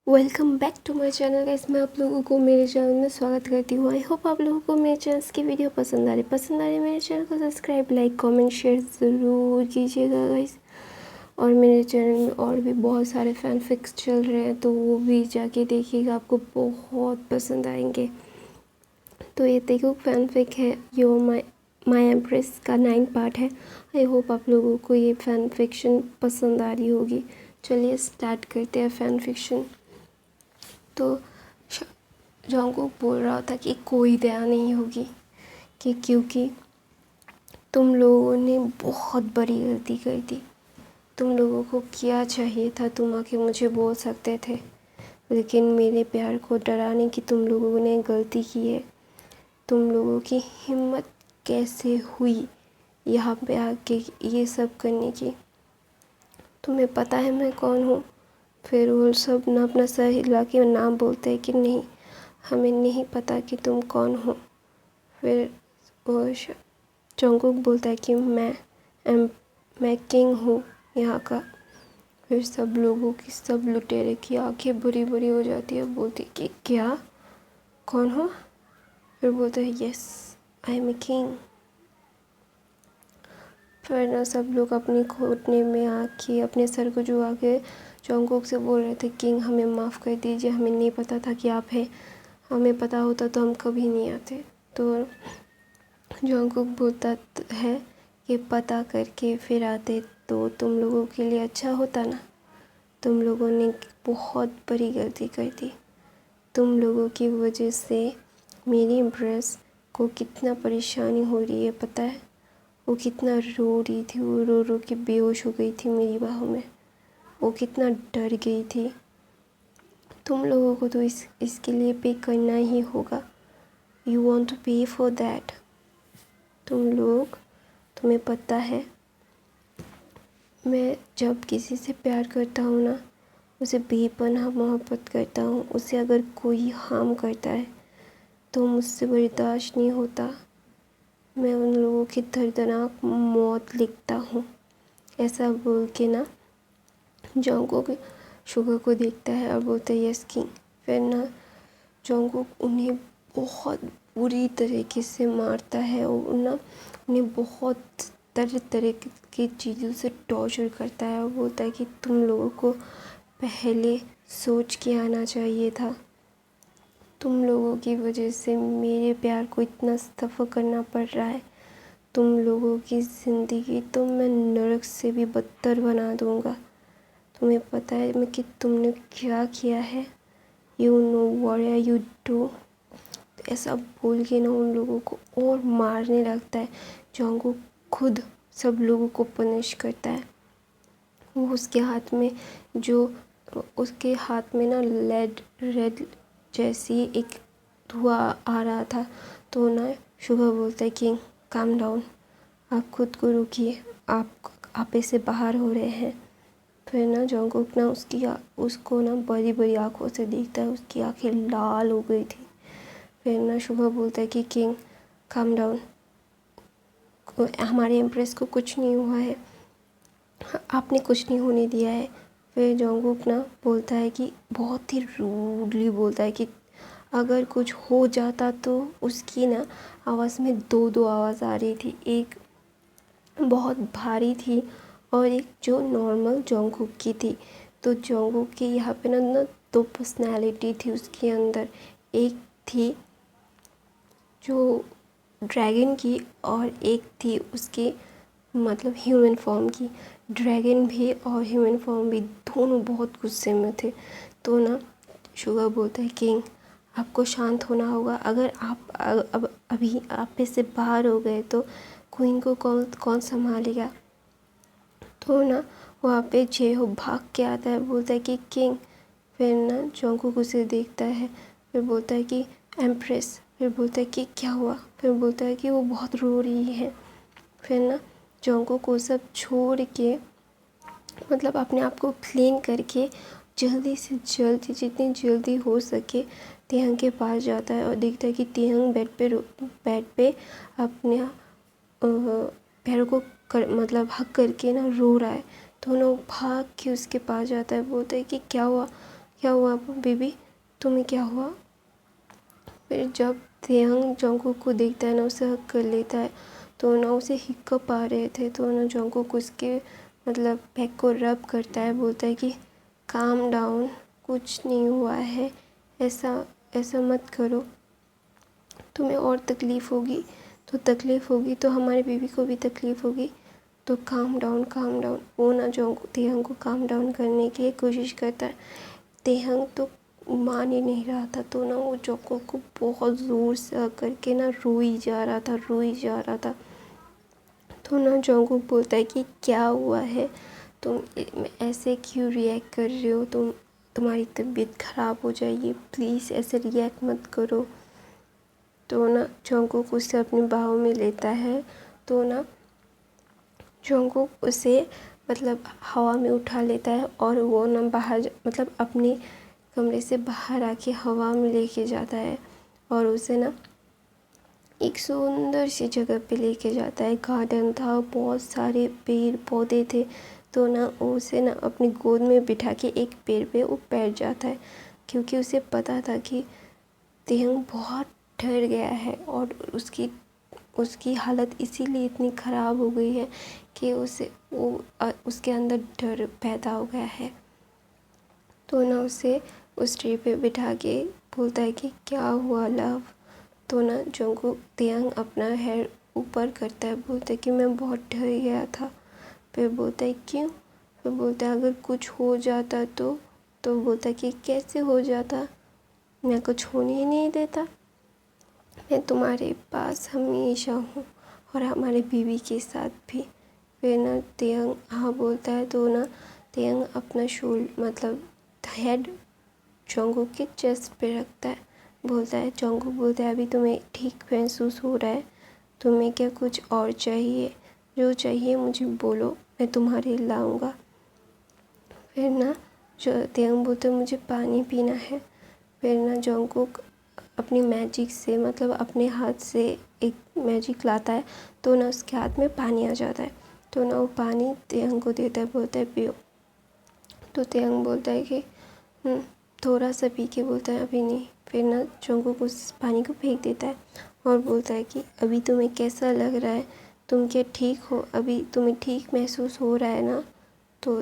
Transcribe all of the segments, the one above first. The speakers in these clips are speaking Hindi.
Welcome back to my channel guys. मैं आप लोगों को मेरे चैनल में स्वागत करती हूँ। आई होप आप लोगों को मेरे चैनल की वीडियो पसंद आ रही मेरे चैनल को सब्सक्राइब, लाइक, कमेंट, शेयर ज़रूर कीजिएगा गाइस। और मेरे चैनल में और भी बहुत सारे फैन फिक्स चल रहे हैं, तो वो भी जाके देखिएगा, आपको बहुत पसंद आएंगे। तो ये देखो फैन फिक है, यो माई एम्प्रेस का 9 पार्ट है। आई होप आप लोगों को ये फ़ैन फिक्शन पसंद आ रही होगी। चलिए स्टार्ट करते हैं फ़ैन फिक्शन। तो जंगकुक बोल रहा था कि कोई दया नहीं होगी, कि क्योंकि तुम लोगों ने बहुत बड़ी गलती कर दी। तुम लोगों को क्या चाहिए था, तुम आके मुझे बोल सकते थे, लेकिन मेरे प्यार को डराने की तुम लोगों ने गलती की है। तुम लोगों की हिम्मत कैसे हुई यहाँ पे आके ये सब करने की? तुम्हें पता है मैं कौन हूँ? फिर वो सब ना अपना सर हिला के नाम बोलते हैं कि नहीं, हमें नहीं पता कि तुम कौन हो। फिर वो जंगकुक बोलता है कि मैं किंग हूँ यहाँ का। फिर सब लोगों की, सब लुटेरे की आंखें बड़ी बड़ी हो जाती है, बोलती कि क्या, कौन हो? फिर बोलते हैं yes, I am a king. फिर ना सब लोग अपनी घुटने में आके अपने सर को झुका के जंगकुक से बोल रहे थे, किंग हमें माफ़ कर दीजिए, हमें नहीं पता था कि आप हैं, हमें पता होता तो हम कभी नहीं आते। तो जंगकुक बोलता है कि पता करके फिर आते तो तुम लोगों के लिए अच्छा होता ना। तुम लोगों ने बहुत बड़ी गलती कर दी। तुम लोगों की वजह से मेरी एम्प्रेस को कितना परेशानी हो रही है पता है? वो कितना रो रही थी, वो रो रो के बेहोश हो गई थी मेरी बाहों में। वो कितना डर गई थी। तुम लोगों को तो इसके लिए पे करना ही होगा। यू वॉन्ट टू पे फॉर दैट। तुम्हें पता है, मैं जब किसी से प्यार करता हूँ ना, उसे बेपनाह मोहब्बत करता हूँ। उसे अगर कोई हार्म करता है तो मुझसे बर्दाश्त नहीं होता। मैं उन लोगों की दर्दनाक मौत लिखता हूँ। ऐसा बोल के ना जंगकुक शुगर को देखता है और बोलता है यस किंग। फिर ना जंगकुक उन्हें बहुत बुरी तरीके से मारता है और ना उन्हें बहुत तरह तरह की चीज़ों से टॉर्चर करता है और बोलता है कि तुम लोगों को पहले सोच के आना चाहिए था। तुम लोगों की वजह से मेरे प्यार को इतना सफ़र करना पड़ रहा है। तुम लोगों की ज़िंदगी तो मैं नरक से भी बदतर बना दूँगा। तुम्हें पता है मैं कि तुमने क्या किया है? You know what you do. ऐसा बोल के ना उन लोगों को और मारने लगता है। जंगकुक खुद सब लोगों को पनिश करता है। वो उसके हाथ में ना रेड जैसी एक धुआं आ रहा था। तो ना शुगर बोलता है कि काम डाउन, आप खुद को रोकिए, आप इससे बाहर हो रहे हैं। फिर ना जंगकुक ना उसको ना बड़ी बड़ी आँखों से देखता है, उसकी आंखें लाल हो गई थी। फिर ना शुगर बोलता है कि किंग काम डाउन, हमारे एम्प्रेस को कुछ नहीं हुआ है, आपने कुछ नहीं होने दिया है। फिर जंगकुक ना बोलता है कि बहुत ही रूडली बोलता है कि अगर कुछ हो जाता तो उसकी ना आवाज़ में दो दो आवाज़ आ रही थी, एक बहुत भारी थी और एक जो नॉर्मल जंगकुक की थी। तो जंगकुक की यहाँ पे ना दो पर्सनैलिटी थी उसके अंदर। एक थी जो ड्रैगन की और एक थी उसकी मतलब ह्यूमन फॉर्म की। ड्रैगन भी और ह्यूमन फॉर्म भी दोनों बहुत गुस्से में थे। तो ना शुगर बोलता है किंग आपको शांत होना होगा, अगर आप अब अभी आप इससे बाहर हो गए तो क्वीन को कौन कौन संभालेगा? तो ना वहाँ पे जेहो भाग के आता है, बोलता है कि किंग। फिर ना जंगकुक उसे देखता है, फिर बोलता है कि एम्प्रेस। फिर बोलता है कि क्या हुआ? फिर बोलता है कि वो बहुत रो रही है। फिर ना जंगकुक को सब छोड़ के मतलब अपने आप को क्लीन करके जल्दी से जल्दी जितनी जल्दी हो सके तिहंग के पास जाता है और देखता है कि तिहंग बेड पे अपने पैरों को मतलब हक करके ना रो रहा है। तो ना वो भाग के उसके पास जाता है, बोलता है कि क्या हुआ, क्या हुआ बेबी, तुम्हें क्या हुआ? फिर जब तेहंग जंगकुक को देखता है ना, उसे हक कर लेता है। तो ना उसे हिक्कप आ रहे थे, तो ना जंगकुक उसके मतलब बैक को रब करता है, बोलता है कि काम डाउन, कुछ नहीं हुआ है, ऐसा ऐसा मत करो, तुम्हें और तकलीफ़ होगी तो हमारे बेबी को भी तकलीफ़ होगी, तो काम डाउन काम डाउन। वो ना जंगकुक तेहंग को काम डाउन करने की कोशिश करता है। तेहंग तो मान ही नहीं रहा था, तो ना वो जंगकुक को बहुत ज़ोर से करके ना रोई जा रहा था। तो ना जंगकुक बोलता है कि क्या हुआ है, तुम ऐसे क्यों रिएक्ट कर रहे हो, तुम्हारी तबीयत ख़राब हो जाएगी, प्लीज़ ऐसे रिएक्ट मत करो। तो ना जंगकुक उसे अपनी बाहों में लेता है। तो ना जंगकुक उसे मतलब हवा में उठा लेता है और वो ना बाहर मतलब अपने कमरे से बाहर आके हवा में लेके जाता है और उसे ना एक सुंदर सी जगह पे लेके जाता है। गार्डन था, बहुत सारे पेड़ पौधे थे। तो ना उसे ना अपनी गोद में बिठा के एक पेड़ पे वो बैठ जाता है, क्योंकि उसे पता था कि तेहंग बहुत डर गया है और उसकी हालत इसीलिए इतनी ख़राब हो गई है कि उसके अंदर डर पैदा हो गया है। तो ना उसे उस ट्री पे बिठा के बोलता है कि क्या हुआ लव। तो ना जंगकुक तेहंग अपना हेयर ऊपर करता है, बोलता है कि मैं बहुत डर गया था। फिर बोलता है क्यों? फिर बोलता है अगर कुछ हो जाता तो बोलता है कि कैसे हो जाता, मैं कुछ होने ही नहीं देता, मैं तुम्हारे पास हमेशा हूँ और हमारे बीवी के साथ भी। फिर ना तेहंग हाँ बोलता है। तो ना तेहंग अपना शोल मतलब हेड जंगकुक के चेस्ट पे रखता है, बोलता है जंगकुक बोलता है अभी तुम्हें ठीक महसूस हो रहा है, तुम्हें क्या कुछ और चाहिए? जो चाहिए मुझे बोलो, मैं तुम्हारे लिए लाऊंगा। फिर ना जो तेहंग बोलता है मुझे पानी पीना है। फिर ना जंगकुक अपनी मैजिक से मतलब अपने हाथ से एक मैजिक लाता है, तो ना उसके हाथ में पानी आ जाता है। तो ना वो पानी तेहंग को देता है, बोलता है पियो। तो तेहंग बोलता है कि थोड़ा सा पी के बोलता है अभी नहीं। फिर ना जंगकुक उस पानी को फेंक देता है और बोलता है कि अभी तुम्हें कैसा लग रहा है, तुम क्या ठीक हो, अभी तुम्हें ठीक महसूस हो रहा है ना? तो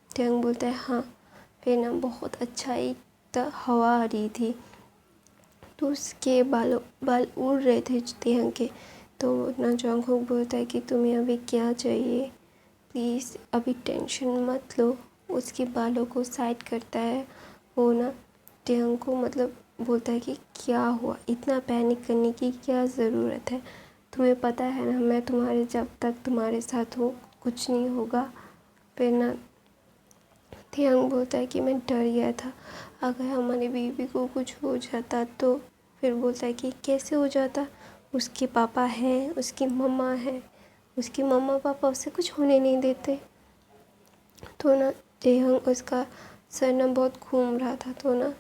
तेहंग बोलता है हाँ। फिर ना बहुत अच्छा एक हवा आ रही थी, तो उसके बाल उड़ रहे थे तेहंग के। तो ना जंगकुक बोलता है कि तुम्हें अभी क्या चाहिए, प्लीज़ अभी टेंशन मत लो। उसके बालों को साइड करता है। वो ना तेहंग को मतलब बोलता है कि क्या हुआ, इतना पैनिक करने की क्या ज़रूरत है, तुम्हें पता है ना मैं जब तक तुम्हारे साथ हूँ कुछ नहीं होगा। फिर ना तेहंग बोलता है कि मैं डर गया था, अगर हमारी बीवी को कुछ हो जाता तो। फिर बोलता है कि कैसे हो जाता, उसके पापा हैं, उसकी मम्मा है, उसके मम्मा पापा उसे कुछ होने नहीं देते। तो ना तेहंग उसका सर ना बहुत घूम रहा था। तो ना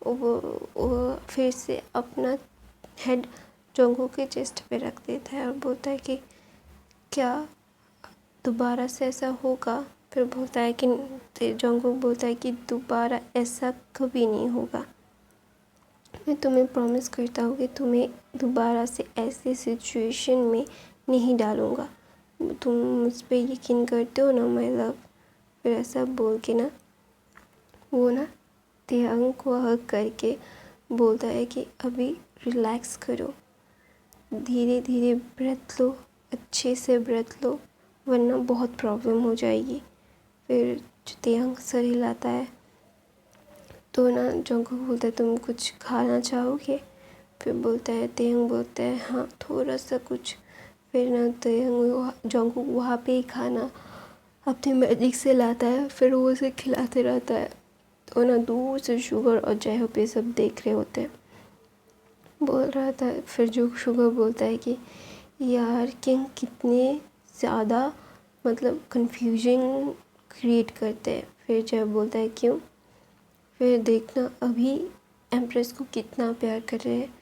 वो फिर से अपना हेड जंगकुक के चेस्ट पे रख देता है और बोलता है कि क्या दोबारा से ऐसा होगा? फिर बोलता है कि जंगकुक बोलता है कि दोबारा ऐसा कभी नहीं होगा, मैं तुम्हें प्रॉमिस करता हूँ कि तुम्हें दोबारा से ऐसे सिचुएशन में नहीं डालूँगा, तुम मुझ पे यकीन करते हो ना माय लव। फिर ऐसा बोल के ना वो ना तेहंग को हग करके बोलता है कि अभी रिलैक्स करो, धीरे धीरे ब्रेथ लो, अच्छे से ब्रेथ लो, वरना बहुत प्रॉब्लम हो जाएगी। फिर तेहंग सर हिलाता है। तो ना जंगकुक बोलता है तुम कुछ खाना चाहोगे? फिर बोलता है तेहंग बोलता है हाँ थोड़ा सा कुछ। फिर ना तेहंग जंगकुक वहाँ पे ही खाना अपने मैजिक से लाता है, फिर वो उसे खिलाते रहता है। तो ना दूर से शुगर और जयहोप ये सब देख रहे होते हैं। बोल रहा था फिर जो शुगर बोलता है कि यार किंग कितने ज़्यादा मतलब कन्फ्यूजन क्रिएट करते हैं। फिर जय बोलता है क्यों? फिर देखना अभी एम्प्रेस को कितना प्यार कर रहे हैं,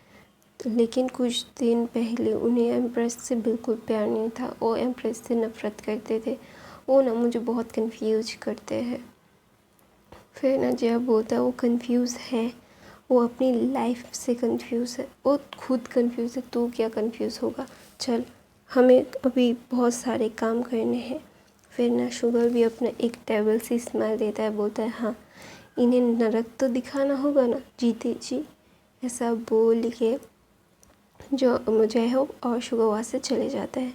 लेकिन कुछ दिन पहले उन्हें एम्प्रेस से बिल्कुल प्यार नहीं था, वो एम्प्रेस से नफ़रत करते थे, वो ना मुझे बहुत कंफ्यूज करते हैं। फिर ना जब बोलता है वो कंफ्यूज है, वो अपनी लाइफ से कंफ्यूज है, वो खुद कंफ्यूज है, तू क्या कंफ्यूज होगा, चल हमें अभी बहुत सारे काम करने हैं। फिर ना शुगर भी अपना एक टेबल सी स्माइल देता है, बोलता है हाँ इन्हें नरक तो दिखाना होगा ना जीते जी। ऐसा बोल के जो मुझे हो और शुगर वहाँ से चले जाता है।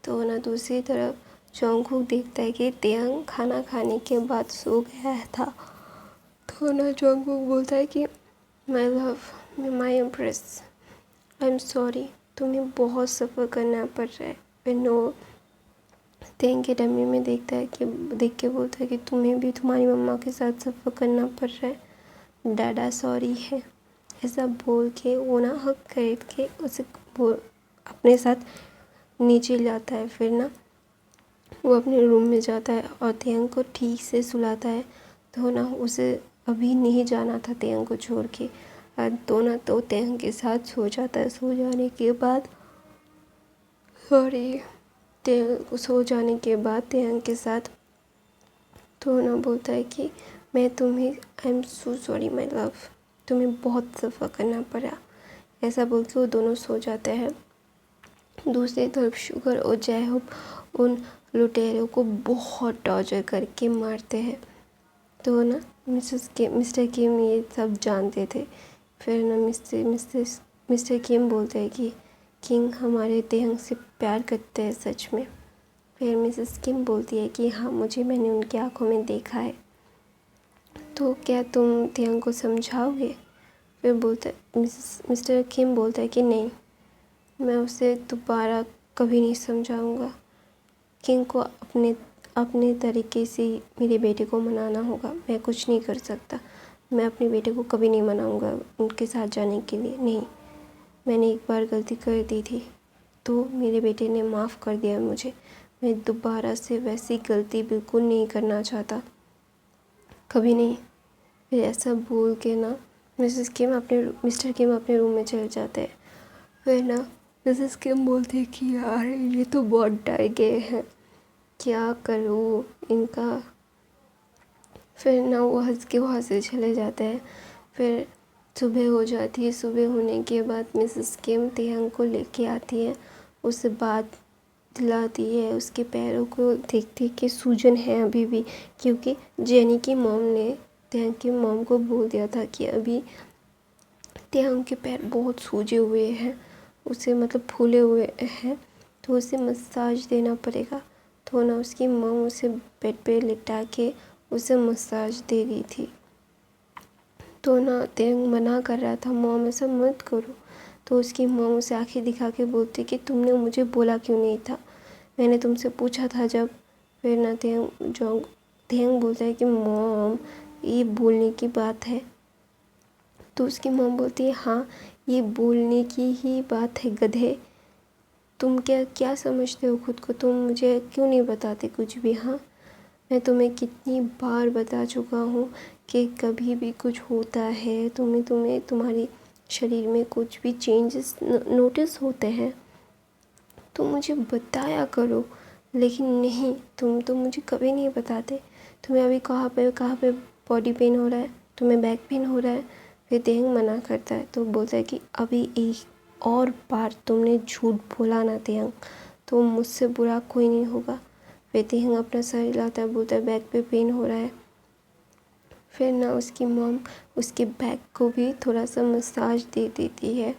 तो ना दूसरी तरफ जॉन्गकुक देखता है कि तेयंग खाना खाने के बाद सो गया था। तो ना जॉन्गकुक बोलता है कि my love, my empress, I am sorry, तुम्हें बहुत सफ़र करना पड़ रहा है। फिर नो तेयंग के डमी में देख के बोलता है कि तुम्हें भी तुम्हारी मम्मा के साथ सफ़र करना पड़ रहा है, डाडा सॉरी है। ऐसा बोल के वो ना हक करके उसे अपने साथ नीचे लाता है। फिर ना वो अपने रूम में जाता है और तेयंग को ठीक से सुलाता है। तो ना उसे अभी नहीं जाना था तेयंग को छोड़ के, तो ना तो तेयंग के साथ सो जाता है। सो जाने के बाद तेयंग के साथ तो ना बोलता है कि मैं तुम्हें, I am so sorry my love, तुम्हें बहुत सफ़र करना पड़ा। ऐसा बोल के वो दोनों सो जाते हैं। दूसरी तरफ शुगर और जयहोप उन लुटेरों को बहुत टॉर्चर करके मारते हैं। तो ना मिस्टर किम ये सब जानते थे। फिर ना मिस्टर किम बोलते हैं कि किंग हमारे तेयंग से प्यार करते हैं सच में। फिर मिसेस किम बोलती है कि हाँ मैंने उनकी आंखों में देखा है, तो क्या तुम तेयंग को समझाओगे। फिर मिस्टर किम बोलता है कि नहीं, मैं उसे दोबारा कभी नहीं समझाऊंगा। किंग को अपने तरीके से मेरे बेटे को मनाना होगा, मैं कुछ नहीं कर सकता। मैं अपने बेटे को कभी नहीं मनाऊंगा उनके साथ जाने के लिए, नहीं। मैंने एक बार गलती कर दी थी तो मेरे बेटे ने माफ़ कर दिया मुझे, मैं दोबारा से वैसी गलती बिल्कुल नहीं करना चाहता, कभी नहीं। फिर ऐसा बोल के ना मिस्टर किम अपने रूम में चले जाते हैं। फिर ना मिसेस किम बोलती है कि यार ये तो बहुत डर गए हैं, क्या करूँ इनका। फिर ना वो हंस के वहाँ से चले जाते हैं। फिर सुबह हो जाती है। सुबह होने के बाद मिसेस किम तेयंग को लेके आती है, उसे बात दिलाती है। उसके पैरों को देख के सूजन है अभी भी, क्योंकि जेनी की मॉम ने तेयंग की मॉम को बोल दिया था कि अभी तेयंग के पैर बहुत सूजे हुए हैं, उसे मतलब फूले हुए हैं, तो उसे मसाज देना पड़ेगा। तो ना उसकी मॉम उसे बेड पे लिटा के उसे मसाज दे दी थी। तो ना तेयंग मना कर रहा था, मॉम ऐसा मत करो। तो उसकी मॉम उसे आंखें दिखा के बोलती कि तुमने मुझे बोला क्यों नहीं था, मैंने तुमसे पूछा था जब। फिर ना तेयंग बोलता है कि मॉम ये बोलने की बात है। तो उसकी मॉम बोलती है हाँ ये बोलने की ही बात है गधे, तुम क्या समझते हो खुद को, तुम मुझे क्यों नहीं बताते कुछ भी। हाँ मैं तुम्हें कितनी बार बता चुका हूँ कि कभी भी कुछ होता है तुम्हें तुम्हारे शरीर में कुछ भी चेंजेस नोटिस होते हैं तो मुझे बताया करो, लेकिन नहीं, तुम तो मुझे कभी नहीं बताते। तुम्हें अभी कहाँ पे बॉडी पेन हो रहा है, तुम्हें बैक पेन हो रहा है। फिर तेयंग मना करता है, तो बोलता है कि अभी एक और बार तुमने झूठ बोला ना तेयंग, तो मुझसे बुरा कोई नहीं होगा। फिर तेयंग अपना सर हिलाता है, बोलता है बैक पे पेन हो रहा है। फिर ना उसकी मॉम उसके बैक को भी थोड़ा सा मसाज दे देती है।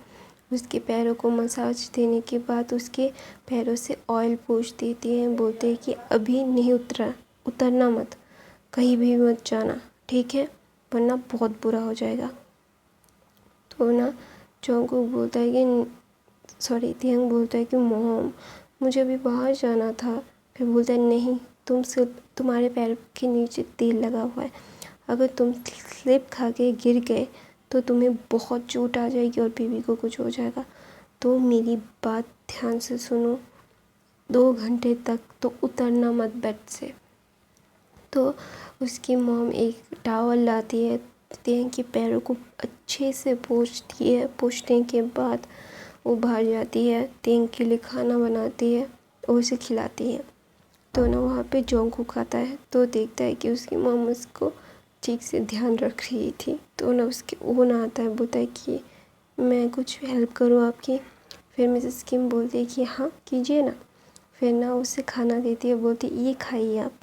उसके पैरों को मसाज देने के बाद उसके पैरों से ऑयल पोंछ देती है। बोलते हैं कि अभी नहीं उतरना मत, कहीं भी मत जाना, ठीक है, वरना बहुत बुरा हो जाएगा। तो ना तेयंग बोलता है कि मॉम मुझे अभी बाहर जाना था। फिर बोलता है नहीं, तुम्हारे पैर के नीचे तेल लगा हुआ है, अगर तुम स्लिप खा के गिर गए तो तुम्हें बहुत चोट आ जाएगी और बेबी को कुछ हो जाएगा। तो मेरी बात ध्यान से सुनो, 2 घंटे तक तो उतरना मत बेड से। तो उसकी मॉम एक टॉवल लाती है, तेयंग के पैरों को अच्छे से पोंछती है। पोंछने के बाद वो बाहर जाती है, तेयंग के लिए खाना बनाती है और उसे खिलाती है। तो ना वहाँ पे जॉन्गकुक आता है, तो देखता है कि उसकी मॉम उसको ठीक से ध्यान रख रही थी। तो ना उसके वो ना आता है, बोलता है कि मैं कुछ हेल्प करूँ आपकी। फिर मिसेस किम बोलती है कि हाँ कीजिए ना। फिर ना उसे खाना देती है, बोलती ये खाइए आप।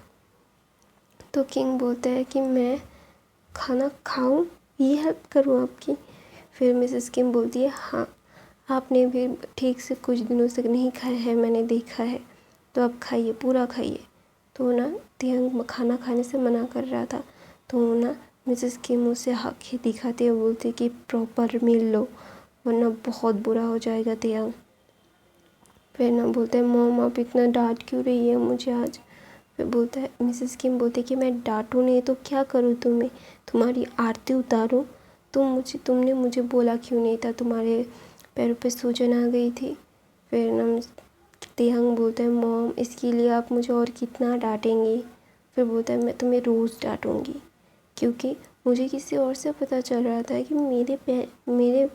तो किंग बोलता है कि मैं खाना खाऊं, ये हेल्प करूं आपकी। फिर मिसेस किम बोलती है हाँ, आपने भी ठीक से कुछ दिनों से नहीं खाया है, मैंने देखा है, तो आप खाइए, पूरा खाइए। तो ना तियांग खाना खाने से मना कर रहा था। तो ना मिसेस किम उसे आँखें दिखाते हुए बोलती कि प्रॉपर मील लो, वरना बहुत बुरा हो जाएगा तियांग। फिर ना बोलते हैं मॉम आप इतना डांट क्यों रही है मुझे आज। फिर बोलता है मिसेस किम बोलते कि मैं डांटूँ नहीं तो क्या करूँ, तुम्हें तुम्हारी आरती उतारूँ। तुमने मुझे बोला क्यों नहीं था, तुम्हारे पैरों पे सूजन आ गई थी। फिर ना तियांग बोलता है मॉम इसके लिए आप मुझे और कितना डांटेंगी। फिर बोलता है मैं तुम्हें रोज़ डांटूँगी, क्योंकि मुझे किसी और से पता चल रहा था कि मेरे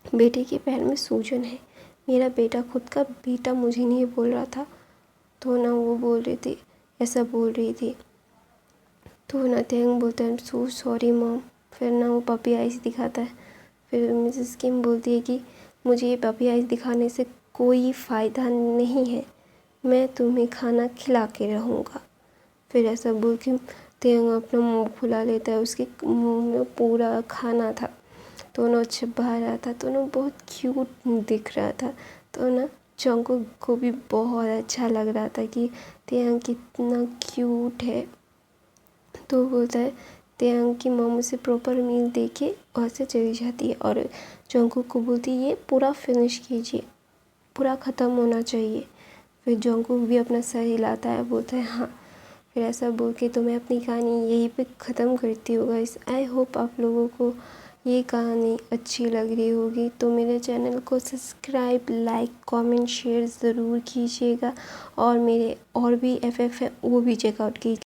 बेटे के पैर में सूजन है। मेरा बेटा, खुद का बेटा मुझे नहीं बोल रहा था। तो ना वो बोल रही थी, ऐसा बोल रही थी। तो ना तियांग बोलता है सो सॉरी मॉम। फिर ना वो पपी आइज़ दिखाता है। फिर मिसेस किम बोलती है कि मुझे ये पपी आइज़ दिखाने से कोई फ़ायदा नहीं है, मैं तुम्हें खाना खिला के रहूँगा। फिर ऐसा बोल के तियांग अपना मुंह फुला लेता है, उसके मुंह में पूरा खाना था। तो ना चिपा रहा था, तो ना बहुत क्यूट दिख रहा था। तो ना जंगकुक को भी बहुत अच्छा लग रहा था कि तियांग कितना क्यूट है। तो बोलता है तियांग की मॉम उसे प्रॉपर मील दे के वहाँ से चली जाती है और जंगकुक को बोलती है ये पूरा फिनिश कीजिए, पूरा ख़त्म होना चाहिए। फिर जंगकुक भी अपना सर हिलाता है, बोलता है हाँ। फिर ऐसा बोल के तो मैं अपनी कहानी यहीं पे ख़त्म करती हूँ गाइस। आई होप आप लोगों को ये कहानी अच्छी लग रही होगी। तो मेरे चैनल को सब्सक्राइब, लाइक, कमेंट, शेयर ज़रूर कीजिएगा और मेरे और भी FF है वो भी चेकआउट कीजिए।